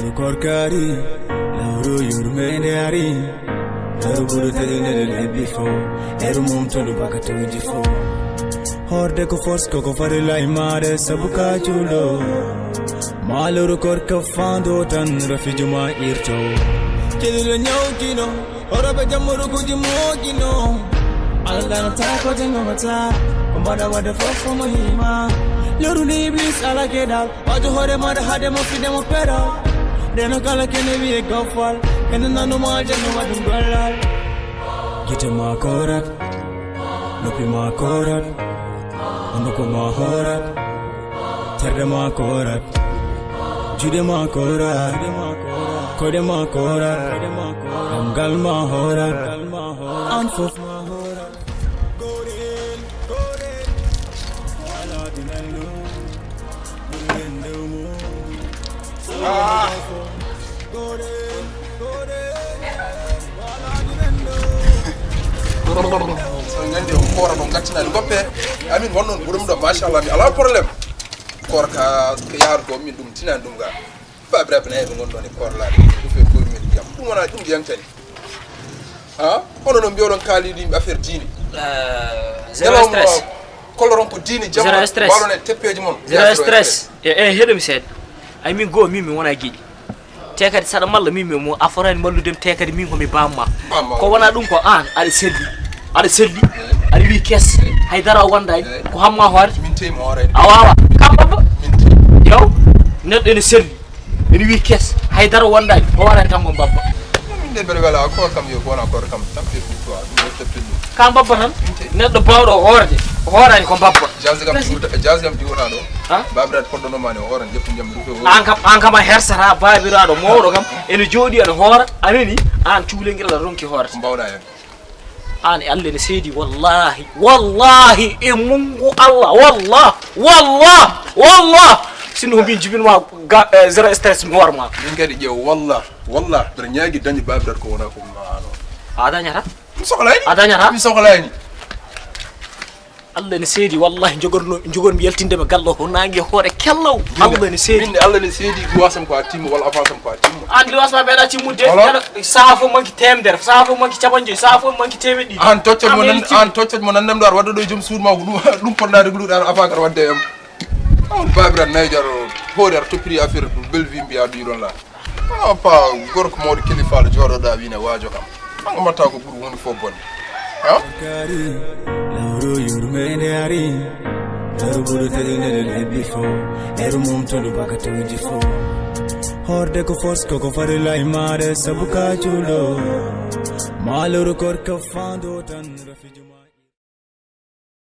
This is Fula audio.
Lauro korkari, lauro yurmendari. Lauro buru tadine le before. Eru mum tolu bakatu jifo. Horde ko force ko fare la imare sabuka chulo. Maluru korka fando tan rafijuma irto. Chedule nyokino, ora jamuru kujimogino. Allah na tako jengo mata, kumbada wada fofo mahima. Loru ni iblis ala kedal, wajo hore mada hade mo fide mo pera. Deno kala kene wiye gofal, kene nanu ma jeno wadum golal. Gite ma korat, nupi ma korat, onduko ma horat, terde ma korat, jude ma korat, kode ma korat, amgal ma horat, anfof ma horat. So ngande o kora no gatina ngoppe amin wonnon burum do machallah mi ala problème kor ka yar do min dum tinan dum ga ba bref na e ngondo ni kor la du fe ko min jam dum wona dum jam tani ha hono no biodon kali di affaire dini zero stress koloron ko dini jam walone teppeji mon zero stress hedum said I mean go mi wona gidi tekati sada malla mi mo aforan mallu dem tekati min ko mi bamma ko wona dum ko an ari selli ari wi kes haydara wonday ko hamma hoore min tey mo hoore awawa kamba yow neddo ne selli ene wi kes haydara wonday ko wara tango babba min de bele wala ko kam yo bona ko kam tampi ko do teppelu kam babba tan neddo bawdo hoorde hoorani ko babba jazgam diwona do babrat poddo no mane horan jeppu jam du ko an kam hersata babiraado mawdo kam ene jodi an hoora aneni an cuulengirala ronki hoorata mbawda en an Allah ne seedi wallahi e mungu Allah wallah sinu bi jibin ma zero stress mi warma min kadi je wallah ber nyaagi dañi babrat ko wona ko maano adanyata mi soxlayni adanyata mi soxlayni Allah ne seedi wallahi jogor mi yaltinde me gallo ko nangi hoore kellaw Allah ne seedi min Allah ne seedi duwasam ko atimmo wala avansam ko atimmo andi wasma beeda timmude saafo manki temder saafo manki cabanji saafo manki temedi an toccot mo nandam do ar waddo do jom suudma ko dum ponnade gluudar afagar wadde am on babira naydar hoore ar topiri affaire belvi mbiya biron la pa gorko mawdo kilifa do jododa wina waajo kam an matta ko buru woni fo bonde ha lauro yurmendari lauro buru tadine le before eru mum tolu bakatu jifo horde ko force ko fare la imare sabuka chulo maluru korka fando tan rafijuma